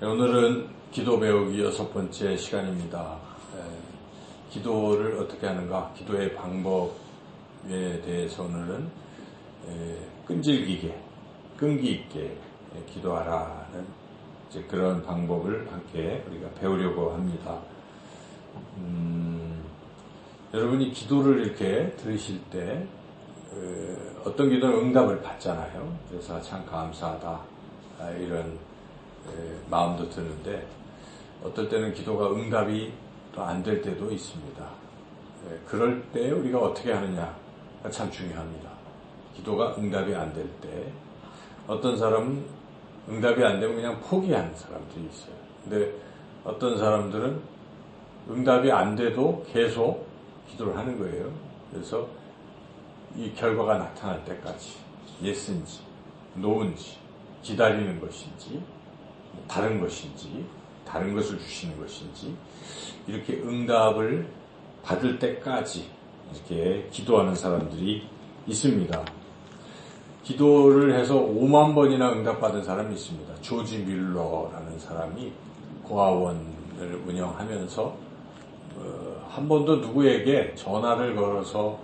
오늘은 기도 배우기 6번째 시간입니다. 기도를 어떻게 하는가, 기도의 방법에 대해서 오늘은 끈질기게, 끈기 있게 기도하라는 그런 방법을 함께 우리가 배우려고 합니다. 여러분이 기도를 이렇게 들으실 때 어떤 기도는 응답을 받잖아요. 그래서 참 감사하다 이런 마음도 드는데, 어떨 때는 기도가 응답이 또 안 될 때도 있습니다. 그럴 때 우리가 어떻게 하느냐가 참 중요합니다. 기도가 응답이 안 될 때, 어떤 사람은 응답이 안 되면 그냥 포기하는 사람들이 있어요. 근데 어떤 사람들은 응답이 안 돼도 계속 기도를 하는 거예요. 그래서 이 결과가 나타날 때까지 예스인지 노인지 기다리는 것인지 다른 것인지 다른 것을 주시는 것인지 이렇게 응답을 받을 때까지 이렇게 기도하는 사람들이 있습니다. 기도를 해서 5만 번이나 응답받은 사람이 있습니다. 조지 뮬러라는 사람이 고아원을 운영하면서 한 번도 누구에게 전화를 걸어서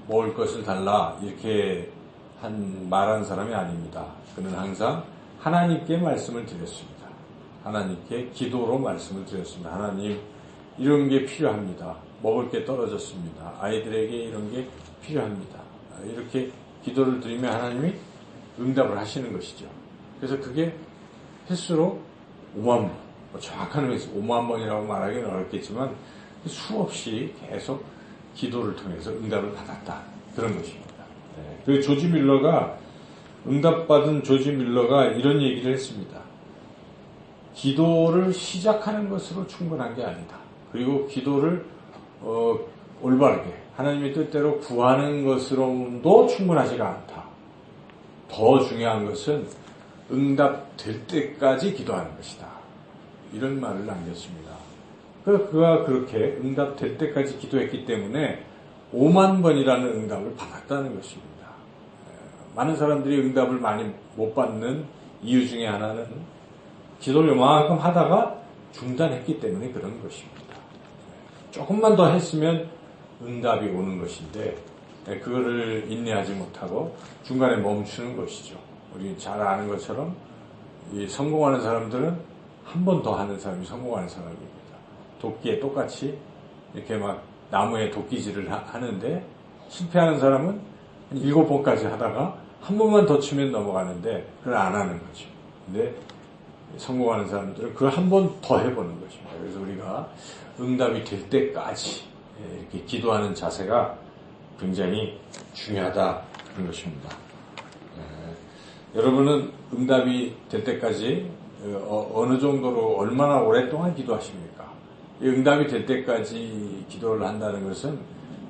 먹을 것을 달라 이렇게 말한 사람이 아닙니다. 그는 항상 하나님께 말씀을 드렸습니다. 하나님께 기도로 말씀을 드렸습니다. 하나님, 이런 게 필요합니다. 먹을 게 떨어졌습니다. 아이들에게 이런 게 필요합니다. 이렇게 기도를 드리면 하나님이 응답을 하시는 것이죠. 그래서 그게 횟수로 5만 번, 정확한 횟수 5만 번이라고 말하기는 어렵겠지만 수없이 계속 기도를 통해서 응답을 받았다. 그런 것입니다. 그리고 조지 뮬러가, 응답받은 조지 뮬러가 이런 얘기를 했습니다. 기도를 시작하는 것으로 충분한 게 아니다. 그리고 기도를 올바르게 하나님의 뜻대로 구하는 것으로도 충분하지가 않다. 더 중요한 것은 응답될 때까지 기도하는 것이다. 이런 말을 남겼습니다. 그래서 그가 그렇게 응답될 때까지 기도했기 때문에 5만 번이라는 응답을 받았다는 것입니다. 많은 사람들이 응답을 많이 못 받는 이유 중에 하나는 기도를 요만큼 하다가 중단했기 때문에 그런 것입니다. 조금만 더 했으면 응답이 오는 것인데 그거를 인내하지 못하고 중간에 멈추는 것이죠. 우리 잘 아는 것처럼 이 성공하는 사람들은 한 번 더 하는 사람이 성공하는 사람입니다. 도끼에 똑같이 이렇게 막 나무에 도끼질을 하는데 실패하는 사람은 7번까지 하다가 한 번만 더 치면 넘어가는데 그걸 안 하는 거죠. 근데 성공하는 사람들은 그걸 한 번 더 해보는 것입니다. 그래서 우리가 응답이 될 때까지 이렇게 기도하는 자세가 굉장히 중요하다 그런 것입니다. 여러분은 응답이 될 때까지 어느 정도로 얼마나 오랫동안 기도하십니까? 응답이 될 때까지 기도를 한다는 것은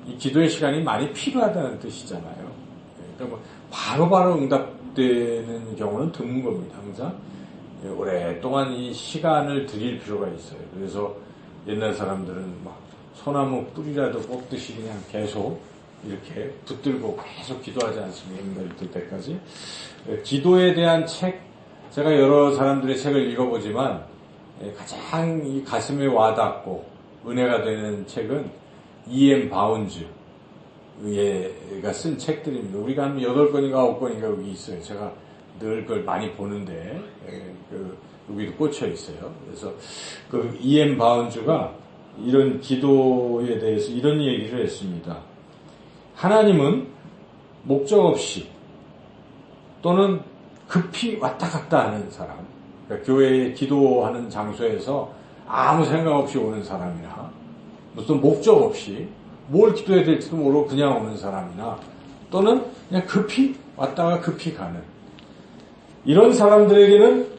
이 기도의 시간이 많이 필요하다는 뜻이잖아요. 그러니까 뭐 바로바로 응답되는 경우는 드문 겁니다. 항상 오랫동안 이 시간을 들일 필요가 있어요. 그래서 옛날 사람들은 막 소나무 뿌리라도 뽑듯이 그냥 계속 이렇게 붙들고 계속 기도하지 않습니까? 응답이 될 때까지. 기도에 대한 책, 제가 여러 사람들의 책을 읽어보지만 가장 이 가슴에 와닿고 은혜가 되는 책은 E.M. 바운즈가 쓴 책들입니다. 우리가 한 8권인가 9권인가 여기 있어요. 제가 늘 그걸 많이 보는데 여기도 꽂혀 있어요. 그래서 그 E.M. 바운즈가 이런 기도에 대해서 이런 얘기를 했습니다. 하나님은 목적 없이 또는 급히 왔다 갔다 하는 사람, 그러니까 교회에 기도하는 장소에서 아무 생각 없이 오는 사람이나 무슨 목적 없이 뭘 기도해야 될지도 모르고 그냥 오는 사람이나 또는 그냥 급히 왔다가 급히 가는 이런 사람들에게는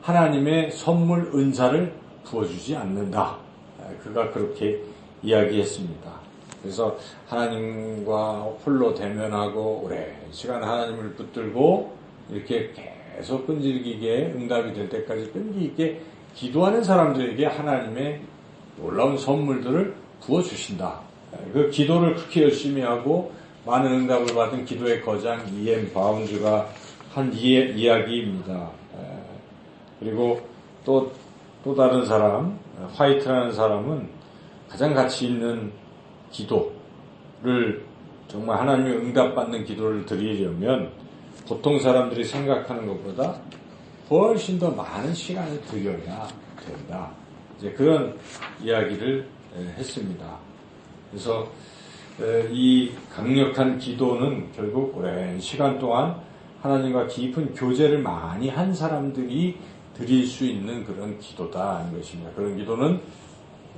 하나님의 선물 은사를 부어주지 않는다. 그가 그렇게 이야기했습니다. 그래서 하나님과 홀로 대면하고 오랜 시간 하나님을 붙들고 이렇게 계속 끈질기게 응답이 될 때까지 끈기 있게 기도하는 사람들에게 하나님의 놀라운 선물들을 부어주신다. 그 기도를 그렇게 열심히 하고 많은 응답을 받은 기도의 거장 E.M. 바운즈가 한 이야기입니다. 그리고 또 다른 사람, 화이트라는 사람은 가장 가치 있는 기도를 정말 하나님의 응답받는 기도를 드리려면 보통 사람들이 생각하는 것보다 훨씬 더 많은 시간을 들여야 된다. 이제 그런 이야기를 했습니다. 그래서 이 강력한 기도는 결국 오랜 시간 동안 하나님과 깊은 교제를 많이 한 사람들이 드릴 수 있는 그런 기도다 하는 것입니다. 그런 기도는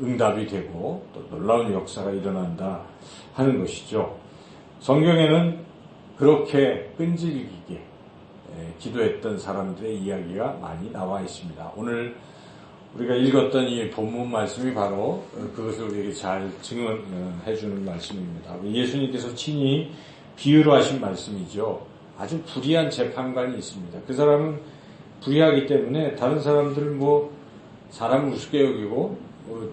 응답이 되고 또 놀라운 역사가 일어난다 하는 것이죠. 성경에는 그렇게 끈질기게 기도했던 사람들의 이야기가 많이 나와 있습니다. 오늘 우리가 읽었던 이 본문 말씀이 바로 그것을 우리에게 잘 증언해 주는 말씀입니다. 예수님께서 친히 비유로 하신 말씀이죠. 아주 불의한 재판관이 있습니다. 그 사람은 불의하기 때문에 다른 사람들을 사람을 우습게 여기고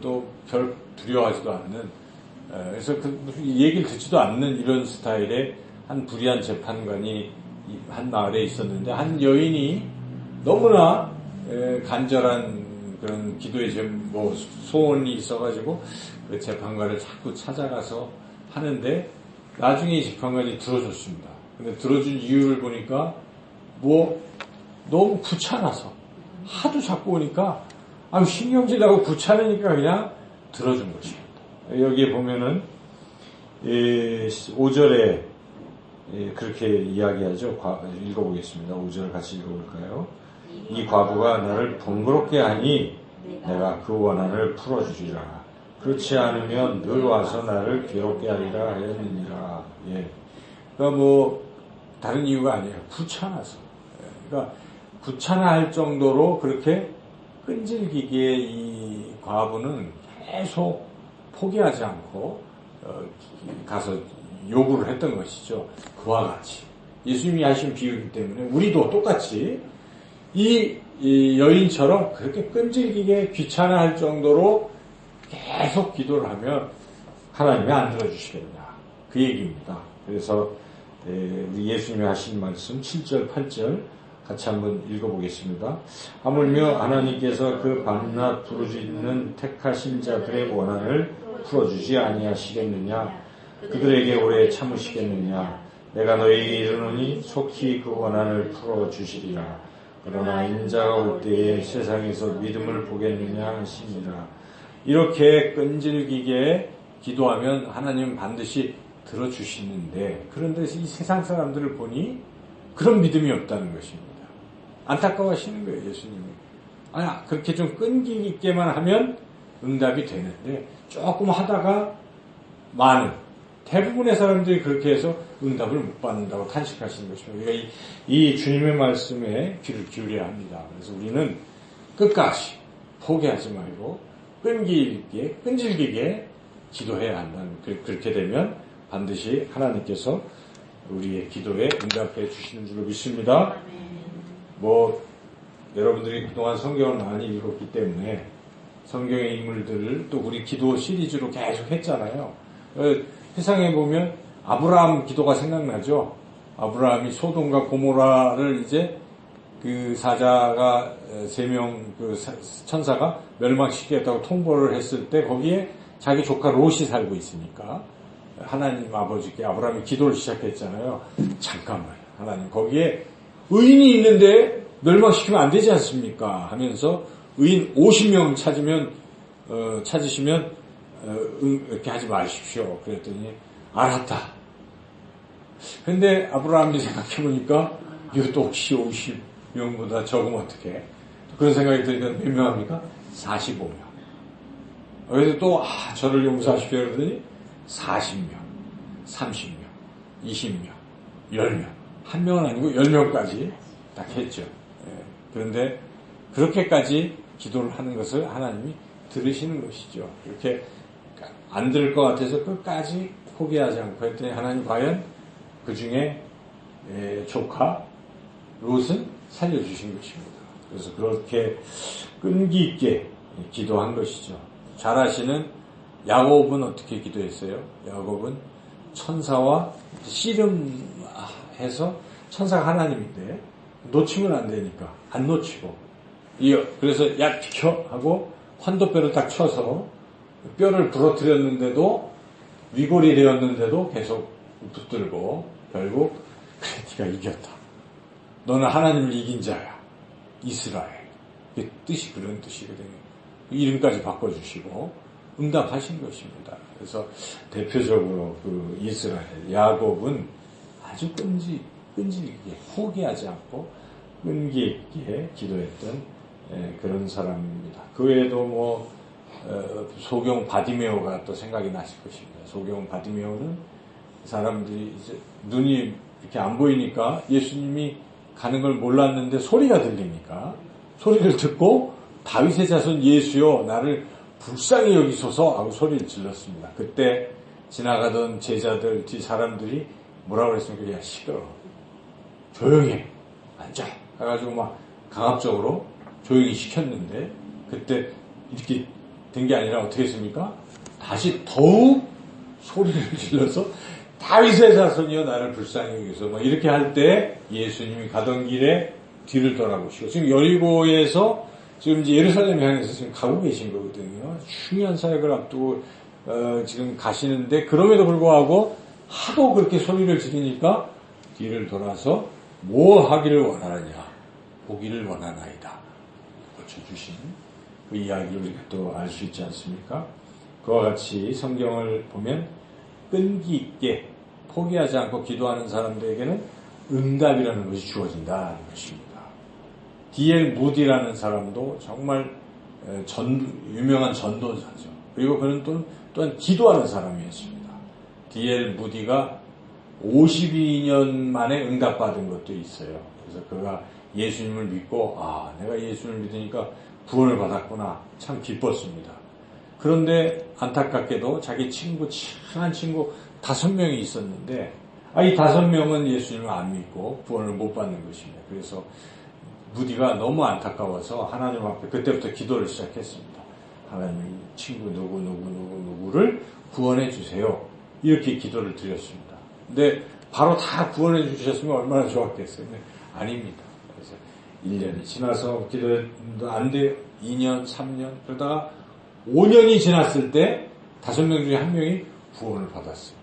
또 별 두려워하지도 않는, 그래서 무슨 얘기를 듣지도 않는 이런 스타일의 한 불의한 재판관이 한 마을에 있었는데, 한 여인이 너무나 간절한 그런 기도의 소원이 있어가지고 그 재판관을 자꾸 찾아가서 하는데, 나중에 이 재판관이 들어줬습니다. 근데 들어준 이유를 보니까 너무 귀찮아서 하도 자꾸 오니까 신경질 나고 귀찮으니까 그냥 들어준 것입니다. 여기에 보면은 5절에 그렇게 이야기하죠. 읽어보겠습니다. 5절 같이 읽어볼까요? 이 과부가 나를 번거롭게 하니 내가 그 원한을 풀어주리라. 그렇지 않으면 늘 와서 나를 괴롭게 하리라 하였느니라. 그러니까 다른 이유가 아니에요. 귀찮아서. 그러니까 귀찮아할 정도로 그렇게 끈질기게 이 과부는 계속 포기하지 않고 가서 요구를 했던 것이죠. 그와 같이 예수님이 하신 비유이기 때문에 우리도 똑같이 이 여인처럼 그렇게 끈질기게 귀찮아할 정도로 계속 기도를 하면 하나님이 안 들어주시겠냐, 그 얘기입니다. 그래서 우리 예수님이 하신 말씀 7절 8절 같이 한번 읽어보겠습니다. 하물며 하나님께서 그 밤낮 부르짖는 택하신 자들의 원한을 풀어주지 아니하시겠느냐? 그들에게 오래 참으시겠느냐? 내가 너희에게 이르노니 속히 그 원한을 풀어주시리라. 그러나 인자가 올 때에 세상에서 믿음을 보겠느냐 하시니라. 이렇게 끈질기게 기도하면 하나님은 반드시 들어주시는데, 그런데 이 세상 사람들을 보니 그런 믿음이 없다는 것입니다. 안타까워하시는 거예요, 예수님이. 그렇게 좀 끈기 있게만 하면 응답이 되는데, 조금 하다가 대부분의 사람들이 그렇게 해서 응답을 못 받는다고 탄식하시는 것입니다. 우리가 이 주님의 말씀에 귀를 기울여야 합니다. 그래서 우리는 끝까지 포기하지 말고 끈질기게 기도해야 한다는, 그렇게 되면 반드시 하나님께서 우리의 기도에 응답해 주시는 줄로 믿습니다. 여러분들이 그동안 성경을 많이 읽었기 때문에 성경의 인물들을 또 우리 기도 시리즈로 계속 했잖아요. 세상에 보면 아브라함 기도가 생각나죠. 아브라함이 소돔과 고모라를 이제 그 사자가 3명 그 천사가 멸망시키겠다고 통보를 했을 때 거기에 자기 조카 롯이 살고 있으니까 하나님 아버지께 아브라함이 기도를 시작했잖아요. 잠깐만, 하나님 거기에 의인이 있는데 멸망시키면 안 되지 않습니까? 하면서 의인 50명 찾으시면 이렇게 하지 마십시오. 그랬더니 알았다. 근데 아브라함이 생각해보니까 이것도 혹시 50명보다 적으면 어떡해? 그런 생각이 드니까 몇 명 합니까? 45명. 그래서 또 저를 용서하십시오. 그러더니 40명, 30명, 20명, 10명. 한 명은 아니고 10명까지 딱 했죠. 그런데 그렇게까지 기도를 하는 것을 하나님이 들으시는 것이죠. 이렇게 안 들을 것 같아서 끝까지 포기하지 않고 했더니 하나님 과연 그 중에 조카 롯은 살려주신 것입니다. 그래서 그렇게 끈기 있게 기도한 것이죠. 잘 아시는 야곱은 어떻게 기도했어요? 야곱은 천사와 씨름해서, 천사가 하나님인데 놓치면 안 되니까 안 놓치고 그래서 야 비켜 하고 환도뼈를 딱 쳐서 뼈를 부러뜨렸는데도 위골이 되었는데도 계속 붙들고 결국 그래 네가 이겼다. 너는 하나님을 이긴 자야. 이스라엘. 그 뜻이 그런 뜻이거든요. 이름까지 바꿔주시고 응답하신 것입니다. 그래서 대표적으로 그 이스라엘 야곱은 아주 끈질기게 포기하지 않고 끈기 있게 기도했던 그런 사람입니다. 그 외에도 소경 바디메오가 또 생각이 나실 것입니다. 소경 바디메오는 사람들이 이제 눈이 이렇게 안 보이니까 예수님이 가는 걸 몰랐는데 소리가 들리니까 소리를 듣고 다윗의 자손 예수여 나를 불쌍히 여기소서 하고 소리를 질렀습니다. 그때 지나가던 제자들 뒤 사람들이 뭐라고 그랬습니까? 야 시끄러워. 조용히 앉아. 해가지고 막 강압적으로 조용히 시켰는데 그때 이렇게 된 게 아니라 어떻게 했습니까? 다시 더욱 소리를 질러서 다윗의 자손이여 나를 불쌍히 여기소서 뭐 이렇게 할 때 예수님이 가던 길에 뒤를 돌아보시고 지금 여리고에서 지금 이제 예루살렘 향해서 지금 가고 계신 거거든요. 중요한 사역을 앞두고 지금 가시는데 그럼에도 불구하고 하도 그렇게 소리를 지르니까 뒤를 돌아서 뭐 하기를 원하느냐 보기를 원하나이다. 고쳐주신 그 이야기를 우리가 또 알 수 있지 않습니까? 그와 같이 성경을 보면 끈기 있게 포기하지 않고 기도하는 사람들에게는 응답이라는 것이 주어진다는 것입니다. D.L. 무디라는 사람도 정말 유명한 전도자죠. 그리고 그는 또한 기도하는 사람이었습니다. D.L. 무디가 52년 만에 응답받은 것도 있어요. 그래서 그가 예수님을 믿고 내가 예수님을 믿으니까 구원을 받았구나 참 기뻤습니다. 그런데 안타깝게도 자기 친한 친구 5명이 있었는데 이 5명은 예수님을 안 믿고 구원을 못 받는 것입니다. 그래서 무디가 너무 안타까워서 하나님 앞에 그때부터 기도를 시작했습니다. 하나님 친구 누구를 구원해 주세요. 이렇게 기도를 드렸습니다. 근데 바로 다 구원해 주셨으면 얼마나 좋았겠어요. 근데 아닙니다. 그래서 1년이 지나서 기도했는데 안 돼요. 2년, 3년 그러다가 5년이 지났을 때 5명 중에 1명이 구원을 받았어요.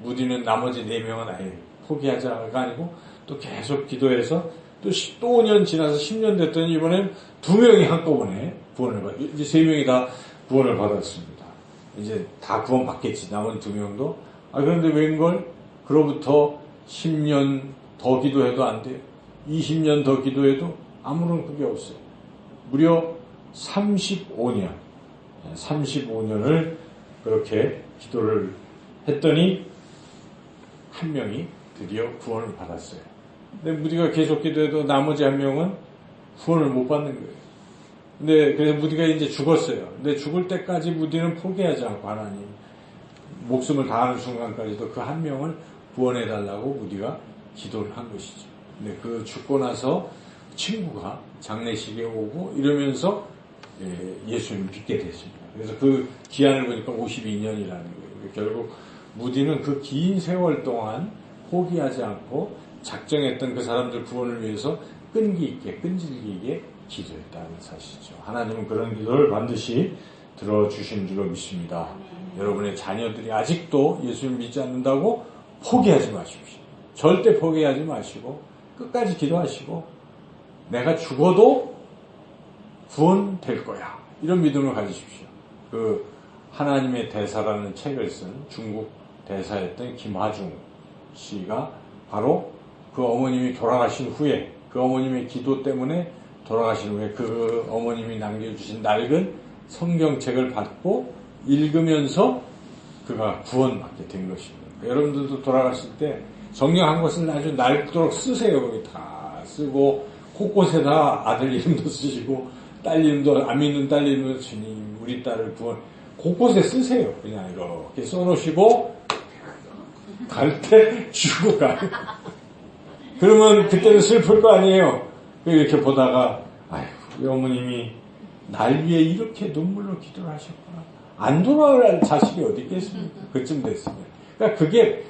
무디는 나머지 4명은 아예 포기하자가 아니고 또 계속 기도해서 또 5년 지나서 10년 됐더니 이번엔 2명이 한꺼번에 구원을 받았어요. 이제 3명이 다 구원을 받았습니다. 이제 다 구원 받겠지. 남은 2명도. 그런데 웬걸? 그로부터 10년 더 기도해도 안 돼요. 20년 더 기도해도 아무런 그게 없어요. 무려 35년을 그렇게 기도를 했더니 1명이 드디어 구원을 받았어요. 근데 무디가 계속 기도해도 나머지 1명은 구원을 못 받는 거예요. 근데 그래서 무디가 이제 죽었어요. 근데 죽을 때까지 무디는 포기하지 않고 하나님 목숨을 다하는 순간까지도 그 1명을 구원해달라고 무디가 기도를 한 것이죠. 근데 그 죽고 나서 친구가 장례식에 오고 이러면서 예수님을 믿게 됐습니다. 그래서 그 기한을 보니까 52년이라는 거예요. 결국 무디는 그 긴 세월 동안 포기하지 않고 작정했던 그 사람들 구원을 위해서 끈기 있게 끈질기게 기도했다는 사실이죠. 하나님은 그런 기도를 반드시 들어주신 줄로 믿습니다. 여러분의 자녀들이 아직도 예수를 믿지 않는다고 포기하지 마십시오. 절대 포기하지 마시고 끝까지 기도하시고 내가 죽어도 구원될 거야. 이런 믿음을 가지십시오. 그 하나님의 대사라는 책을 쓴 중국 대사였던 김하중 씨가 바로 그 어머님이 돌아가신 후에 그 어머님의 기도 때문에 돌아가신 후에 그 어머님이 남겨주신 낡은 성경책을 받고 읽으면서 그가 구원받게 된 것입니다. 여러분들도 돌아가실 때 성경 한 것을 아주 낡도록 쓰세요. 거기 다 쓰고 곳곳에다 아들 이름도 쓰시고 딸 이름도 안 믿는 딸 이름도 주님 우리 딸을 구원 곳곳에 쓰세요. 그냥 이렇게 써놓으시고 갈 때 주고 가요. 그러면 그때는 슬플 거 아니에요. 이렇게 보다가 아이고 우리 어머님이 날 위해 이렇게 눈물로 기도를 하셨구나. 안 돌아갈 자식이 어디 있겠습니까? 그쯤 됐으면. 그러니까 그게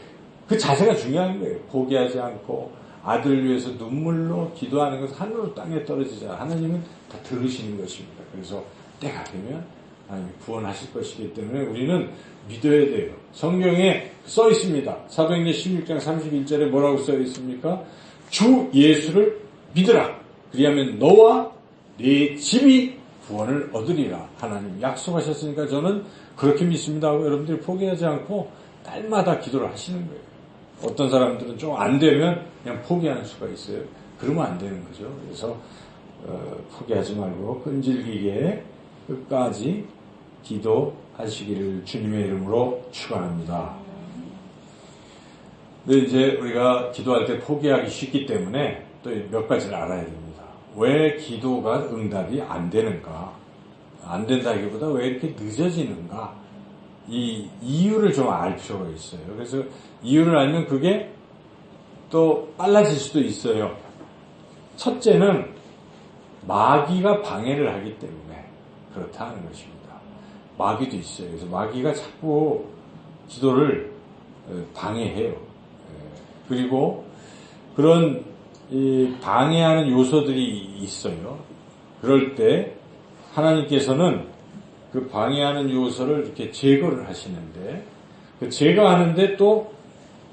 그 자세가 중요한 거예요. 포기하지 않고 아들을 위해서 눈물로 기도하는 것은 하늘로 땅에 떨어지지 않아요. 하나님은 다 들으시는 것입니다. 그래서 때가 되면 하나님이 구원하실 것이기 때문에 우리는 믿어야 돼요. 성경에 써 있습니다. 사도행전 16장 31절에 뭐라고 써 있습니까? 주 예수를 믿으라. 그리하면 너와 네 집이 구원을 얻으리라. 하나님 약속하셨으니까 저는 그렇게 믿습니다 하고 여러분들이 포기하지 않고 날마다 기도를 하시는 거예요. 어떤 사람들은 좀 안 되면 그냥 포기하는 수가 있어요. 그러면 안 되는 거죠. 그래서 포기하지 말고 끈질기게 끝까지 기도하시기를 주님의 이름으로 축원합니다. 근데 이제 우리가 기도할 때 포기하기 쉽기 때문에 또 몇 가지를 알아야 됩니다. 왜 기도가 응답이 안 되는가? 안 된다기보다 왜 이렇게 늦어지는가? 이 이유를 좀 알 필요가 있어요. 그래서 이유를 알면 그게 또 빨라질 수도 있어요. 첫째는 마귀가 방해를 하기 때문에 그렇다는 것입니다. 마귀도 있어요. 그래서 마귀가 자꾸 기도를 방해해요. 그리고 그런 방해하는 요소들이 있어요. 그럴 때 하나님께서는 그 방해하는 요소를 이렇게 제거를 하시는데 그 제거하는데 또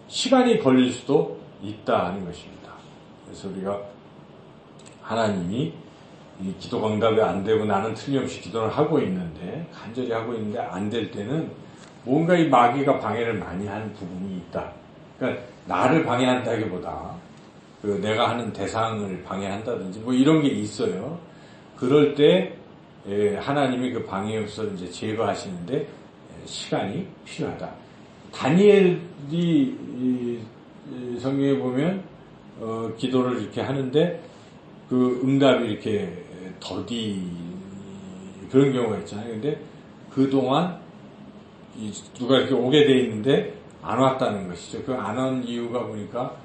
시간이 걸릴 수도 있다는 것입니다. 그래서 우리가 하나님이 이 기도가 응답이 안 되고 나는 틀림없이 기도를 하고 있는데 간절히 하고 있는데 안 될 때는 뭔가 이 마귀가 방해를 많이 하는 부분이 있다. 그러니까 나를 방해한다기보다 그 내가 하는 대상을 방해한다든지 뭐 이런 게 있어요. 그럴 때 하나님이 그 방해 요소를 이제 제거하시는데 시간이 필요하다. 다니엘이 성경에 보면 기도를 이렇게 하는데 그 응답이 이렇게 더디 그런 경우가 있잖아요. 근데 그동안 누가 이렇게 오게 돼 있는데 안 왔다는 것이죠. 그 안 온 이유가 보니까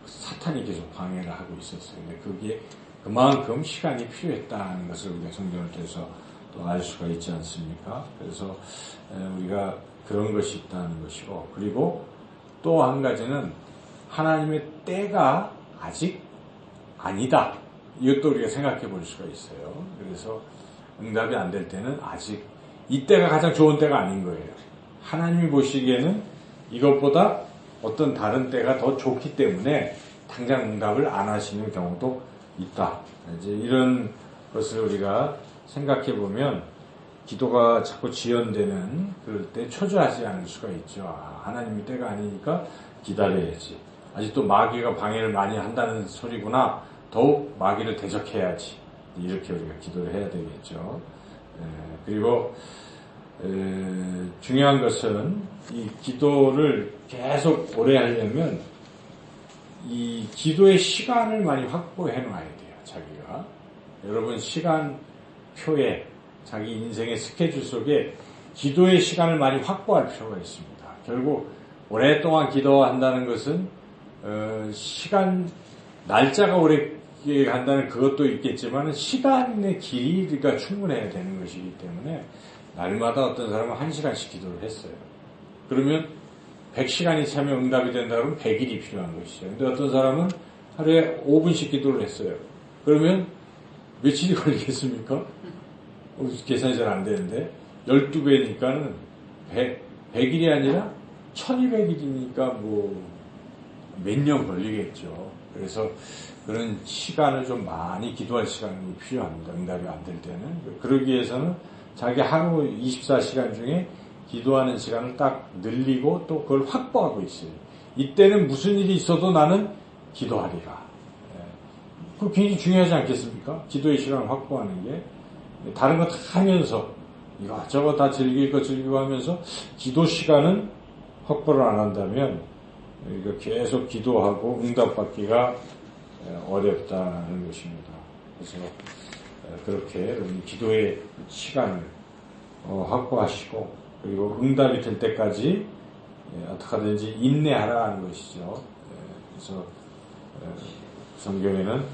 사탄이 계속 방해를 하고 있었어요. 근데 그게 그만큼 시간이 필요했다는 것을 우리가 성경을 통해서 또 알 수가 있지 않습니까? 그래서 우리가 그런 것이 있다는 것이고, 그리고 또 한 가지는 하나님의 때가 아직 아니다. 이것도 우리가 생각해 볼 수가 있어요. 그래서 응답이 안 될 때는 아직 이때가 가장 좋은 때가 아닌 거예요. 하나님이 보시기에는 이것보다 어떤 다른 때가 더 좋기 때문에 당장 응답을 안 하시는 경우도 있다. 이제 이런 것을 우리가 생각해 보면 기도가 자꾸 지연되는 그럴 때 초조하지 않을 수가 있죠. 하나님이 때가 아니니까 기다려야지. 아직도 마귀가 방해를 많이 한다는 소리구나. 더욱 마귀를 대적해야지. 이렇게 우리가 기도를 해야 되겠죠. 그리고 중요한 것은 이 기도를 계속 오래 하려면 이 기도의 시간을 많이 확보해 놔야 돼요. 자기가. 여러분 시간표에 자기 인생의 스케줄 속에 기도의 시간을 많이 확보할 필요가 있습니다. 결국 오랫동안 기도한다는 것은 시간 날짜가 오래 간다는 그것도 있겠지만 시간의 길이가 충분해야 되는 것이기 때문에 날마다 어떤 사람은 1시간씩 기도를 했어요. 그러면 100시간이 차면 응답이 된다 그러면 100일이 필요한 것이죠. 근데 어떤 사람은 하루에 5분씩 기도를 했어요. 그러면 며칠이 걸리겠습니까? 계산이 잘 안 되는데 12배니까는 100일이 아니라 1200일이니까 뭐 몇 년 걸리겠죠. 그래서 그런 시간을 좀 많이 기도할 시간이 필요합니다. 응답이 안 될 때는. 그러기 위해서는 자기 하루 24시간 중에 기도하는 시간을 딱 늘리고 또 그걸 확보하고 있어요. 이때는 무슨 일이 있어도 나는 기도하리라. 그거 굉장히 중요하지 않겠습니까? 기도의 시간을 확보하는 게. 다른 거 다 하면서 이것저것 다 즐길 거 즐기고 하면서 기도 시간은 확보를 안 한다면 이거 계속 기도하고 응답받기가 어렵다는 것입니다. 그래서 그렇게 기도의 시간을 확보하시고 그리고 응답이 될 때까지 어떻게 하든지 인내하라는 것이죠. 그래서 성경에는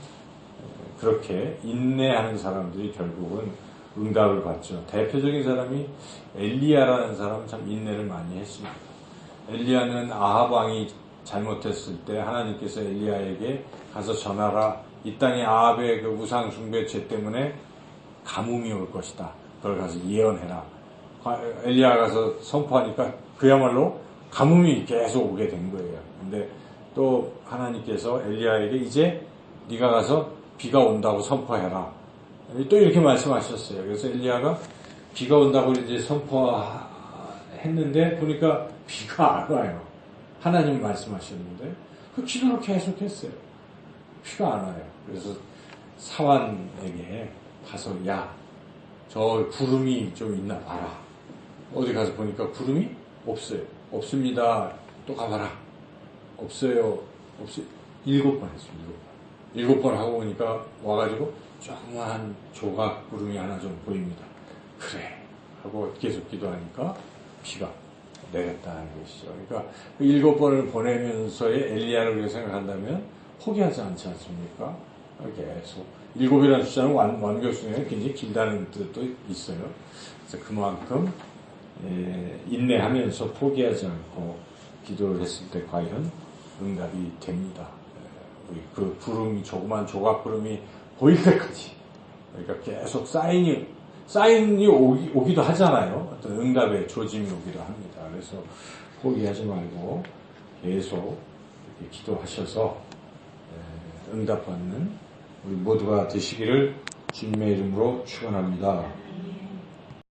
그렇게 인내하는 사람들이 결국은 응답을 받죠. 대표적인 사람이 엘리야라는 사람은 참 인내를 많이 했습니다. 엘리야는 아합 왕이 잘못했을 때 하나님께서 엘리야에게 가서 전하라. 이 땅에 아합의 그 우상 숭배 죄 때문에 가뭄이 올 것이다. 그걸 가서 예언해라. 엘리야가 가서 선포하니까 그야말로 가뭄이 계속 오게 된 거예요. 근데 또 하나님께서 엘리야에게 이제 네가 가서 비가 온다고 선포해라. 또 이렇게 말씀하셨어요. 그래서 엘리야가 비가 온다고 이제 선포했는데 보니까 비가 안 와요. 하나님 말씀하셨는데 그 기도를 계속했어요. 비가 안 와요. 그래서 사환에게 가서 야, 저 구름이 좀 있나 봐라. 어디 가서 보니까 구름이 없어요. 없습니다. 또 가봐라. 없어요. 없어요. 7번 했습니다. 7번 하고 오니까 와가지고 조그마한 조각 구름이 하나 좀 보입니다. 그래. 하고 계속 기도하니까 비가 내렸다는 것이죠. 그러니까 7번을 보내면서의 엘리야를 우리가 생각한다면 포기하지 않지 않습니까? 계속 7이라는 숫자는 완결수명이 굉장히 길다는 뜻도 있어요. 그래서 그만큼 인내하면서 포기하지 않고 기도를 했을 때 과연 응답이 됩니다. 우리 그 구름이 조그만 조각 구름이 보일 때까지 그러니까 계속 사인이 오기도 하잖아요. 어떤 응답의 조짐이 오기도 합니다. 그래서 포기하지 말고 계속 이렇게 기도하셔서 응답받는 우리 모두가 되시기를 주님의 이름으로 축원합니다.